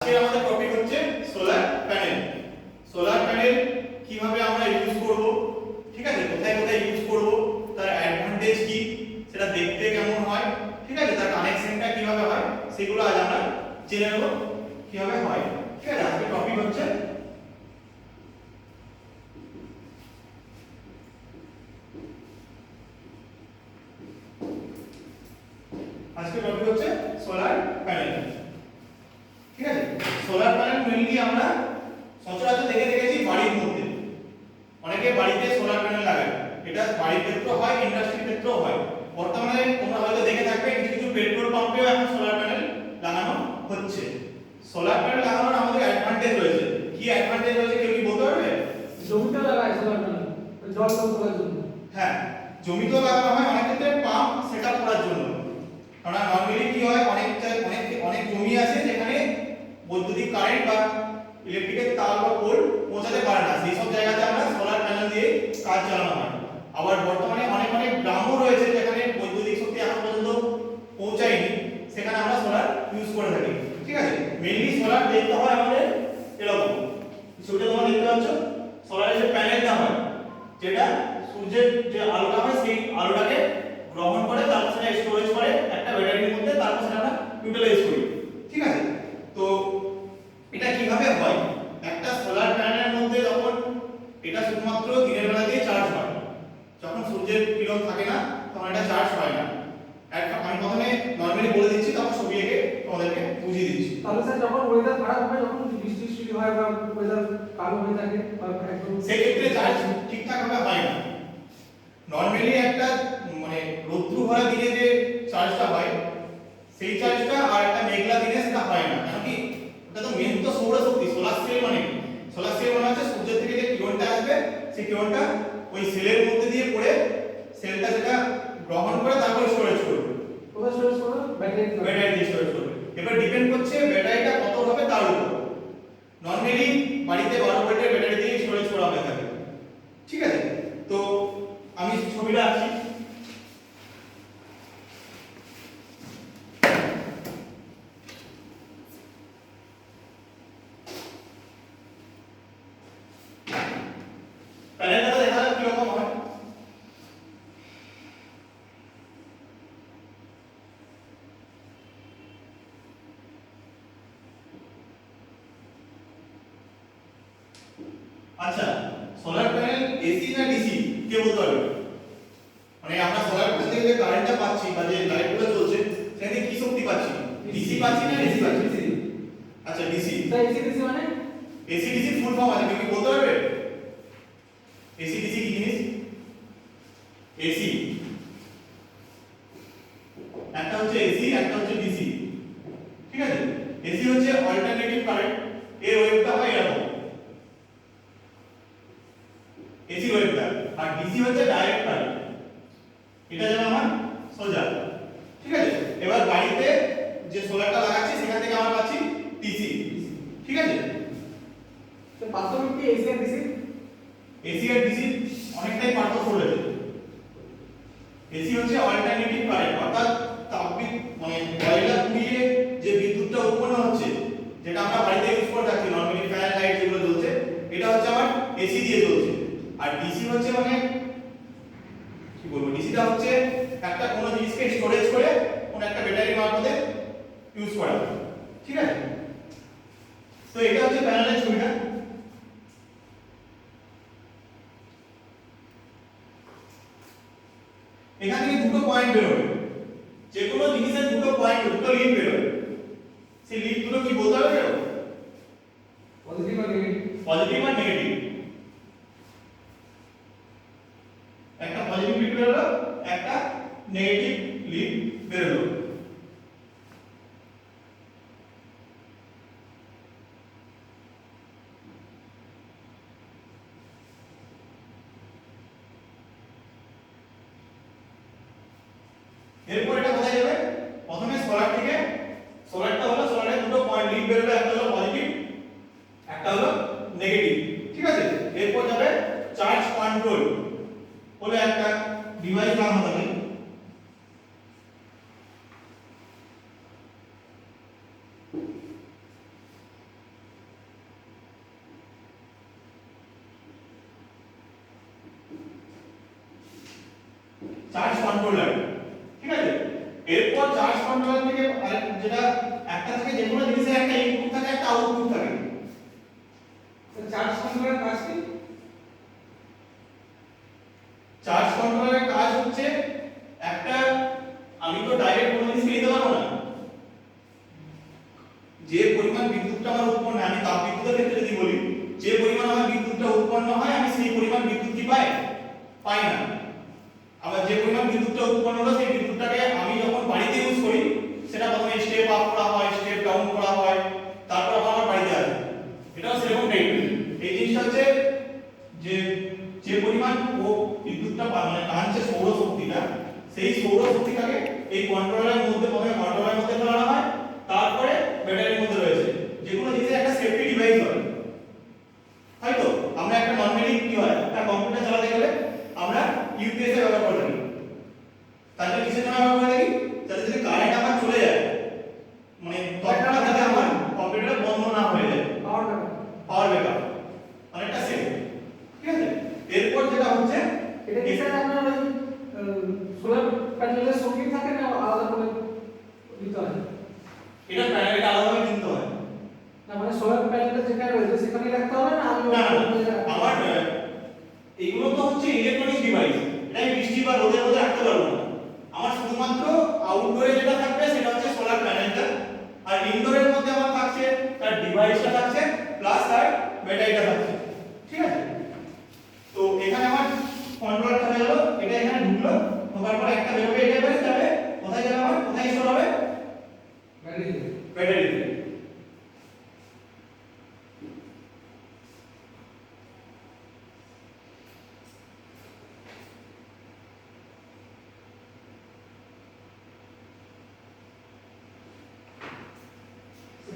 আজকে আমাদের টপিক হচ্ছে সোলার প্যানেল। সোলার প্যানেল কিভাবে আমরা ইউজ করব, ঠিক আছে, কোথায় কোথায় ইউজ করব, তার অ্যাডভান্টেজ কি, সেটা দেখতে কেমন হয়, ঠিক আছে, তার কানেকশনটা কিভাবে হয়, সেগুলো আজ আমরা জেনে নেব কিভাবে হয়। ঠিক আছে, আজকে টপিক হচ্ছে সোলার প্যানেল। ঠিক আছে, সোলার প্যানেল মেইনলি আমরা সচরাচর দেখেছি বাড়ির মধ্যে, অনেকে বাড়িতে সোলার প্যানেল লাগায়। এটা বাড়ির ক্ষেত্রেও হয়, ইন্ডাস্ট্রির ক্ষেত্রেও হয়। বর্তমানে তোমরা হয়তো দেখে থাকবে কিছু কিছু পেট্রোল পাম্পেও এখন সোলার প্যানেল লাগানো হচ্ছে। সোলার প্যানেল লাগানোর আমাদের অ্যাডভান্টেজ রয়েছে। কি অ্যাডভান্টেজ রয়েছে কেউ কি বলতে পারবে? জমিতে লাগায় সোলার প্যানেল, জল কম করার জন্য। হ্যাঁ, জমিতেও লাগানো হয়, অনেক ক্ষেত্রে পাম্প সেটআপ করার জন্য। কারণ নরমালি কি হয়, অনেক জমি আছে যেখানে বৈদ্যুতিক কারেন্ট বা ইলেকট্রিকের তার বা পোল পৌঁছাতে পারে না, সেই সব জায়গাতে আমরা সোলার প্যানেল দিয়ে কাজ চালানো হয়। আবার বর্তমানে অনেক অনেক গ্রামও রয়েছে যেখানে বৈদ্যুতিক শক্তি এখন পর্যন্ত পৌঁছায়নি, সেখানে আমরা সোলার ইউজ করে থাকি। ঠিক আছে, মেইনলি সোলার দেখতে হয় আমাদের এরকম। ছবিটা তোমরা দেখতে পাচ্ছ, সোলারের যে প্যানেলটা হয়, যেটা সূর্যের যে আলোটা হয় সেই আলোটাকে গ্রহণ করে, তারপর সেটা স্টোরেজ করে একটা ব্যাটারির মধ্যে, তারপর সেটা আমরা ইউটিলাইজ করি। ঠিক আছে, তো এটা কিভাবে হয়? একটা সোলার প্যানেলের মধ্যে যখন এটা শুধুমাত্র দিনের বেলা দিয়ে চার্জ হয়, যখন সূর্যের কিরণ থাকে না তখন এটা চার্জ হয় না। আমি প্রথমে নরমালি বলে দিচ্ছি, তখন ছবি এঁকে তোমাদেরকে বুঝিয়ে দিচ্ছি। তাহলে স্যার যখন ওয়েদার খারাপ হয়, যখন বৃষ্টি বৃষ্টি হয় বা ওয়েদার কালো হয়ে থাকে বা একদম, সেই ক্ষেত্রে চার্জ ঠিকঠাক ভাবে হয় না। নরমালি একটা মানে রৌদ্র ভরা দিনে যে চার্জটা হয় সেই চার্জটা আর একটা মেঘলা দিনে সেটা হয় না। কারণ কি, ওটা তো মেন তো সৌরশক্তি। সোলার সেল মানে কি? সোলার সেল মানে হচ্ছে সূর্য থেকে যে কিরণটা আসবে সেই কিরণটা ওই সেলের মধ্যে দিয়ে পড়ে সেলটা সেটা গ্রহণ করে তারপর স্টোরেজ করবে। কোথায় স্টোরেজ করবে? ব্যাটারি স্টোরেজ করবে। এবার ডিপেন্ড করছে ব্যাটারিটা কত হবে তার উপর। নরমালি বাড়িতে 12 ভোল্টের ব্যাটারি দিয়ে স্টোরেজ করা হয়ে থাকে। ঠিক আছে, তো আমি ছবিটা আঁকছি। প্যানেলটা দেখা যাক কিরকম হয়। আচ্ছা, সোলার প্যানেল এসি না ডিসি কে বলতে পারবে? মানে আমরা সোলার প্যানেল থেকে যে কারেন্টটা পাচ্ছি বা যে লাইটগুলো জ্বলছে সেখান থেকে কি শক্তি পাচ্ছি? ডিসি পাচ্ছি না এসি পাচ্ছি? আচ্ছা, ডিসি। তাই এসি ডিসি মানে এসি ডিসি ফুল ফর্ম আছে, কেউ কি বলতে পারবে? এসি ডিসি কি জিনিস? এসি একটা হচ্ছে এসি, একটা হচ্ছে ডিসি। ঠিক আছে, এসি হচ্ছে অল্টারনেটিভ কারেন্ট, এর ওয়েভটা হয় এরকম, এসি ওয়েভটা। আর ডিসি হচ্ছে ডাইরেক্ট কারেন্ট, এটা যেন আমার সোজা। ঠিক আছে, এবার বাড়িতে যে সোলারটা লাগাচ্ছি সেখান থেকে আমরা পাচ্ছি ডিসি। ঠিক আছে, তো পার্থক্য কি এসি আর ডিসি? এসি আর ডিসি অনেকটাই পার্থক্য রয়েছে। এসি হচ্ছে অল্টারনেটিভ কারেন্ট, অর্থাৎ তাপবিদ্যুৎ মানে কয়লা পুড়িয়ে যে বিদ্যুৎটা উৎপন্ন হচ্ছে, যেটা আমরা বাড়িতে ইউজ করে থাকি নরমালি ফ্যান লাইট যেগুলো জ্বলছে, এটা হচ্ছে আমার এসি দিয়ে জ্বলছে। আর ডিসি হচ্ছে মানে কি বলবো, ডিসিটা হচ্ছে একটা কোনো জিনিসকে স্টোরেজ করে কোন একটা ব্যাটারি মারফতে ইউজ করা। ঠিক আছে, তো এটা হচ্ছে প্যানেলের ছবিটা। এখান থেকে দুটো পয়েন্ট বেরোবে, যে কোনো জিনিসের দুটো পয়েন্ট, দুটো লিড বেরোবে। সেই লিড দুটো কি বলতে হবে? পজিটিভ আর নেগেটিভ। পজিটিভ আর নেগেটিভ। একটা পজিটিভ লিড বেরোলো, একটা নেগেটিভ লিড বেরোলো। এরপর এটা কোথায় যাবে? প্রথমে সোলার থেকে, সোলারটা হলো সোলারের দুটো পয়েন্ট লিড বেরোলো, একটা হলো পজিটিভ, একটা হলো নেগেটিভ। ঠিক আছে, এরপর যাবে চার্জ কন্ট্রোল বলে একটা ডিভাইস বানানো থাকে। চার্জ কন্ট্রোলার, ঠিক আছে। এরপর চার্জ কন্ট্রোলার থেকে যেটা একটা থেকে যে কোনো জিনিসের একটা ইনপুট থাকে একটা আউটপুট থাকে। চার্জ কন্ট্রোলারের কাজ কি? চার্জ কন্ট্রোলারের কাজ হচ্ছে একটা, আমি তো ডাইরেক্ট কোনো জিনিস নিতে পারবো না, যে পরিমাণ বিদ্যুৎটা আমার উৎপন্ন হয়, আমি তাপবিদ্যুতের ক্ষেত্রে যদি বলি, যে পরিমাণ আমার বিদ্যুৎটা উৎপন্ন হয় আমি সেই পরিমাণ বিদ্যুৎ কি পাই না। আবার যে পরিমাণ বিদ্যুৎটা উৎপন্ন হলো সেই বিদ্যুৎটাকে আমি যখন বাড়িতে ইউজ করি সেটা প্রথমে স্টেপ আপ করা হয়, স্টেপ ডাউন করা হয়, তারপর আবার আমার বাড়িতে আসে। এটাও সেরকম টাইপের। এই জিনিসটা হচ্ছে যে পরিমাণ ও বিদ্যুৎটা মানে টানছে সৌরশক্তিটা, সেই সৌরশক্তিটাকে এই কন্ট্রোলারের মধ্যে প্রথমে কন্ট্রোলারের মধ্যে ফেলানো হয়, তারপরে ব্যাটারির মধ্যে রয়েছে। যে কোনো জিনিসের একটা সেফটি ডিভাইস হয়, হয়তো আমরা একটা নরমালি কি হয় একটা কম্পিউটার চালাতে গেলে আমরা ইউপিএস এর ব্যবহার করে থাকি। তাহলে কিসের জন্য ব্যবহার করে থাকি? যাতে যদি কারেন্ট আমার চলে যায়, মানে তৎক্ষণাৎ যাতে আমার কম্পিউটার বন্ধ না হয়ে যায়, পাওয়ার ব্যাকআপ অনেকটা সেফ, ঠিক আছে। এরপর যেটা হচ্ছে এটা কি স্যার আপনার ওই সোলার প্যানেলের সঙ্গে থাকে না আলাদা করে দিতে হয়? এটা প্যানেলটা আলাদাভাবে কিনতে হয় না, মানে সোলার প্যানেলটা যেখানে রয়েছে সেখানেই রাখতে হবে না? আমি না আমার এইগুলো তো হচ্ছে ইলেকট্রনিক ডিভাইস, এটা আমি বৃষ্টি বা রোদের মধ্যে রাখতে পারবো না। আমার শুধুমাত্র আউটডোরে যেটা থাকবে সেটা হচ্ছে সোলার প্যানেলটা, আর ইনডোরের মধ্যে আমার থাকছে তার ডিভাইসটা থাকছে প্লাস তার ব্যাটারিটা থাকছে, ঠিক আছে। তো এখানে আমার কন্ট্রোলারটা হয়ে গেল, এটা এখানে ঢুকলো, ঢোকার পর একটা বেরোবে, এটা বেরিয়ে যাবে কোথায় যাবে, আমার কোথায় স্টোর হবে? ব্যাটারিতে।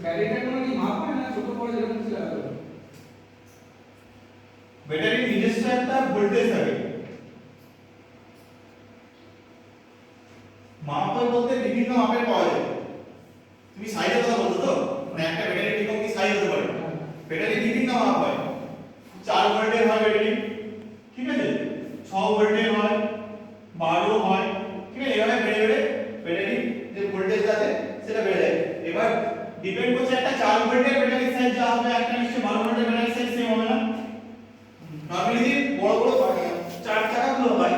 ব্যাটারিটা কোনো কি মাপ হয় না, ছোট বড় যেরকম ছিল? ব্যাটারির নিজস্ব একটা ভোল্টেজ থাকে। মাপ হয় বলতে বিভিন্ন মাপের পাওয়া যায়। তুমি সাইজের কথা বলছো তো, মানে একটা ব্যাটারি কিরকম কি সাইজ হতে পারে? ব্যাটারি বিভিন্ন মাপ হয়, 4 ভোল্টের হয় ব্যাটারি, ঠিক আছে, 6 ভোল্টের হয়, 12 হয়, ঠিক আছে। এভাবে বেড়ে বেড়ে ব্যাটারি যে ভোল্টেজ আছে সেটা বেড়ে যায়। এবার ডিপেন্ড করছে একটা 4 ভোল্টের ব্যাটারি সাইজ যা হবে, একটা নিশ্চয়ই 12 ভোল্টের ব্যাটারি সাইজ সেম হবে না। নরমালি যে বড় বড় চার চাকাগুলো হয়,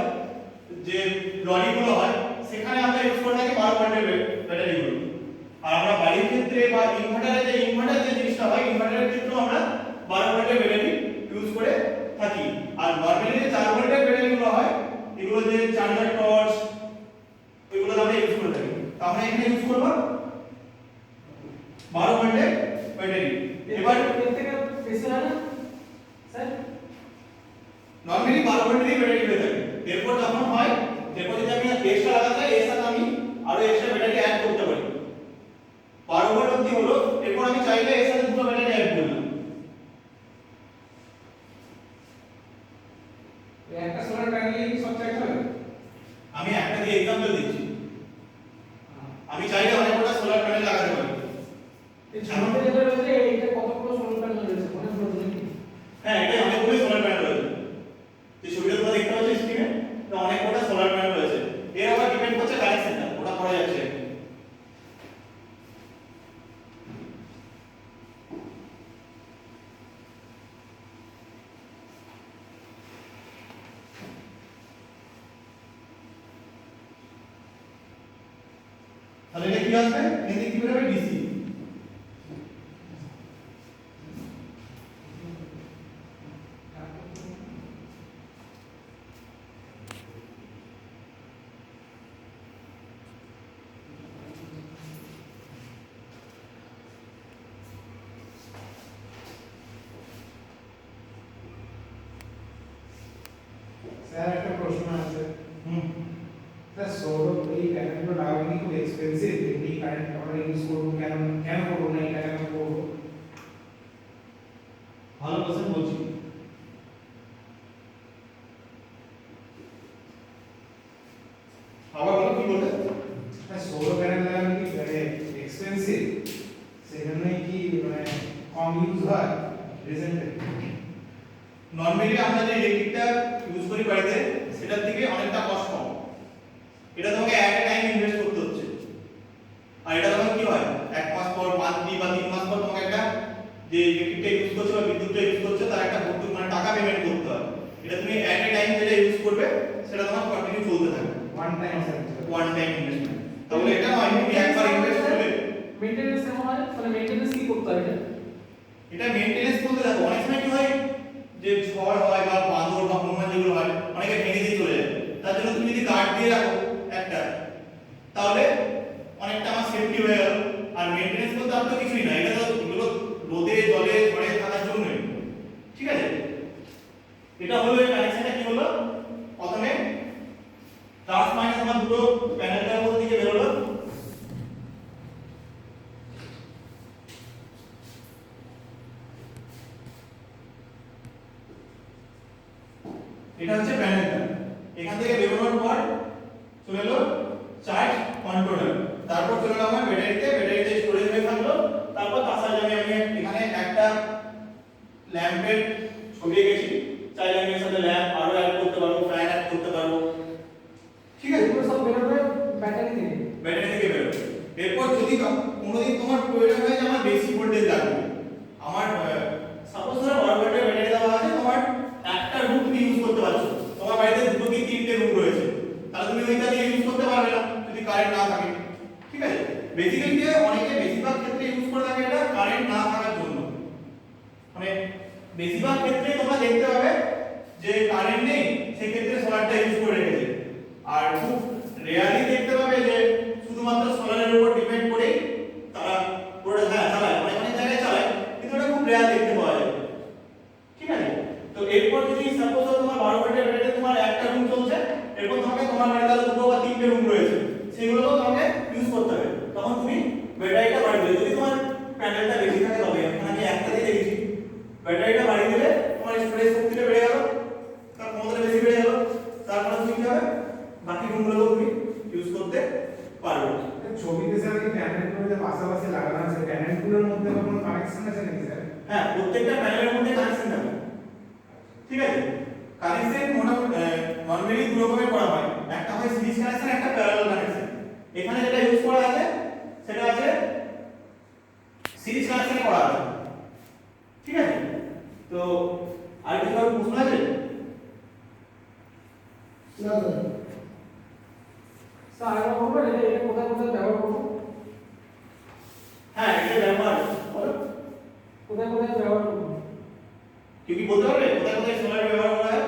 যে লরিগুলো হয়, সেখানে আমরা ইউজ করে থাকি 12 ভোল্টের ব্যাটারিগুলো। আর আমরা বাড়ির ক্ষেত্রে বা ইনভার্টার যে জিনিসটা হয়, ইনভার্টারের ক্ষেত্রেও আমরা 12 ভোল্টের ব্যাটারি ইউজ করে থাকি। আর নরমালি যে 4 ভোল্টের ব্যাটারিগুলো হয়, এগুলো যে চার্জার টর্চ, এগুলো আমরা ইউজ করে থাকি। তো আমরা এখানে ইউজ করব 12 ভোল্টের ব্যাটারি। এবার এর থেকে বেশি হয় না স্যার? নরমালি 12 ভোল্টেরই ব্যাটারি হয়ে থাকে। এরপর যখন হয়, এরপর যদি আমি এক্সট্রা লাগাতে চাই, এর সাথে আমি আরো এক্সট্রা ব্যাটারি অ্যাড করতে পারি। 12 ভোল্ট অবধি হলো, এরপর আমি চাইলে এর সাথে দুটো ব্যাটারি অ্যাড করলাম। একটা সোলার প্যানেলে কি সব চার্জ হবে? আমি একটা দিয়ে एग्जांपल দিচ্ছি। আমি চাইলে অনেক কটা সোলার প্যানেল লাগাতে পারি। এই ছবিতে যেটা রয়েছে এইটা কতগুলো সোলার প্যানেল রয়েছে অনেকগুলো নাকি? হ্যাঁ, এটা অনেকগুলো সোলার প্যানেল রয়েছে। যে ছবিটা তোমরা দেখতে পাচ্ছ স্ক্রিনে, এটা অনেক কটা সোলার প্যানেল রয়েছে। এর আবার ডিপেন্ড করছে কানেকশনটা, ওটা করা যাচ্ছে। তাহলে এটা কি আসবে? এদিকে কি বেরোবে? ডিসি। স্যার একটা প্রশ্ন আছে। হুম। স্যার সৌর এই প্যানেলগুলো লাগানো কি খুব এক্সপেন্সিভ? এই কারেন্ট আমরা ইউজ করবো, কেন কেন করবো না, এটা কেন করবো? ভালো কোশ্চেন বলছি। আবার বলো কি বলতে? স্যার সৌর প্যানেল লাগানো কি মানে এক্সপেন্সিভ? সেজন্যই কি মানে কম ইউজ হয় রিসেন্টলি? নরমালি আমরা যে ইলেকট্রিকটা ইউজ করি বাড়িতে, সেটার থেকে অনেকটা কস্ট কম। এটা তোমাকে এট এ টাইম ইনভেস্ট করতে হচ্ছে। আর এটা তখন কি হয়, এক মাস পর, মান্থলি বা 3 মাস পর তোমাকে একটা যে ইলেকট্রিকটা ইউজ করছো বা বিদ্যুৎটা ইউজ করছো তার একটা ভর্তুকি মানে টাকা পেমেন্ট করতে হয়। এটা তুমি এট এ টাইম যেটা ইউজ করবে সেটা তোমার কন্টিনিউ চলতে থাকবে, one time one time investment. তাহলে এটা নয় তুমি একবার ইনভেস্ট করলে। মেইনটেনেন্স কেমন হয়, মানে মেইনটেনেন্স কি করতে হয় এটা? এটা মেইনটেনেন্স বলতে দেখো অনেক সময় কি হয় যে ঝড় হয় বা বাঁদর বা হনুমান যেগুলো হয় অনেকে ভেঙে দিয়ে চলে যায়, তার জন্য তুমি যদি গার্ড দিয়ে রাখো একটা, তাহলে অনেকটা আমার সেফটি হয়ে গেল। আর মেইনটেনেন্স বলতে আর তো কিছুই না, এটা তো এগুলো রোদে জলে ঝড়ে থাকার জন্যই, ঠিক আছে। এটা হলো এই কানেকশনটা কি হলো, প্রথমে প্লাস মাইনাস আমার দুটো প্যানেলটার মধ্যে দিকে বের হলো। এটা হচ্ছে প্যানেলটা, এখান থেকে বেরোনোর পর চলে এলো চার্জ কন্ট্রোলার, তারপর চলে এলো আমার ব্যাটারিতে স্টোরেজ হয়ে থাকলো। তারপর তার সাথে আমি এখানে একটা ল্যাম্পের ছবি এঁকেছি, চাইলে আমি এর সাথে ল্যাম্প আরো অ্যাড করতে পারবো, ফ্যান অ্যাড করতে পারবো, ঠিক আছে। এগুলো সব বেরোবে ব্যাটারি থেকে। ব্যাটারি থেকে বেরোবে। এরপর যদি কোনোদিন তোমার প্রয়োজন হয় যে আমার বেশি ভোল্টেজ লাগবে, আমার সাপোজ ধরো 12 ভোল্টের ব্যাটারি দেওয়া আছে, তোমার একটা রুম তুমি ইউজ করতে পারছো, তোমার বাড়িতে দুটো কি তিনটে রুম রয়েছে, তাহলে তুমি ওইটা দিয়ে ইউজ করতে পারবে না যদি কারেন্ট না থাকে, ঠিক আছে। বেসিক্যালি অনেকে বেশিরভাগ ক্ষেত্রে ইউজ করে থাকে এটা কারেন্ট না থাকার জন্য, মানে বেশিরভাগ ক্ষেত্রে তোমরা দেখতে পাবে যে কারেন্ট নেই সেই ক্ষেত্রে সোলারটা ইউজ করে রেখেছে। আর খুব রেয়ারলি দেখতে পাবে যে শুধুমাত্র সোলারের উপর ডিপেন্ড করে তারা পুরোটা চালায়, অনেক অনেক জায়গায় চালায়, কিন্তু এটা খুব রেয়ার দেখতে পাওয়া যায়, ঠিক আছে। তো এরপর যদি সাপোজ তোমার 12 ভোল্টের ব্যাটারি তোমার একটা রুম চলছে, এরপর তোমাকে তোমার বাড়িতে দুটো বা তিনটে রুম রয়েছে, সেগুলোও তোমাকে ইউজ করতে হবে, তখন তুমি ব্যাটারিটা বাড়িয়ে দেবে। যদি তোমার প্যানেলটা বেশি থাকে তবে এখানে আমি একটা দিয়ে দেখেছি, ব্যাটারিটা বাড়িয়ে দিলে তোমার স্টোরেজ শক্তিটা বেড়ে গেল, তার ক্ষমতাটা বেশি বেড়ে গেল, তারপরে তুমি কি হবে বাকি রুমগুলোও তুমি ইউজ করতে পারবে। ছবিতে স্যার এই প্যানেলগুলো যে পাশাপাশি লাগানো আছে, প্যানেলগুলোর মধ্যে কোনো কানেকশন আছে নাকি স্যার? হ্যাঁ, প্রত্যেকটা প্যানেলের মধ্যে কানেকশন থাকবে, ঠিক আছে। কানেকশন মোটামুটি নরমালি দু রকমের করা হয়, একটা হয় সিরিজ কানেকশন, একটা প্যারালাল কানেকশন। এখানে যেটা ইউজ করা আছে সেটা আছে সিরিজ কানেকশন করা আছে, ঠিক আছে। তো আর কিছু প্রশ্ন আছে? না না স্যার আরেকবার বলবেন এটা কোথায় কোথায় ব্যবহার করব? হ্যাঁ, এটা ব্যবহার বলো, কোথায় কোথায় ব্যবহার করব? কেউ কি বলতে পারবে কোথায় কোথায় সোলার ব্যবহার করা হয়?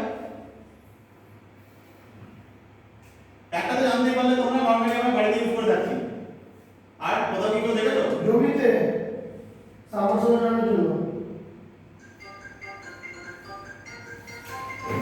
একটা তো জানতে পারলে তোমরা নরমালি আমরা বাড়িতে ইউজ করে থাকি, আর কোথাও কি কেউ দেখেছো? জমিতে সাবমার্সিবল লাগানোর জন্য।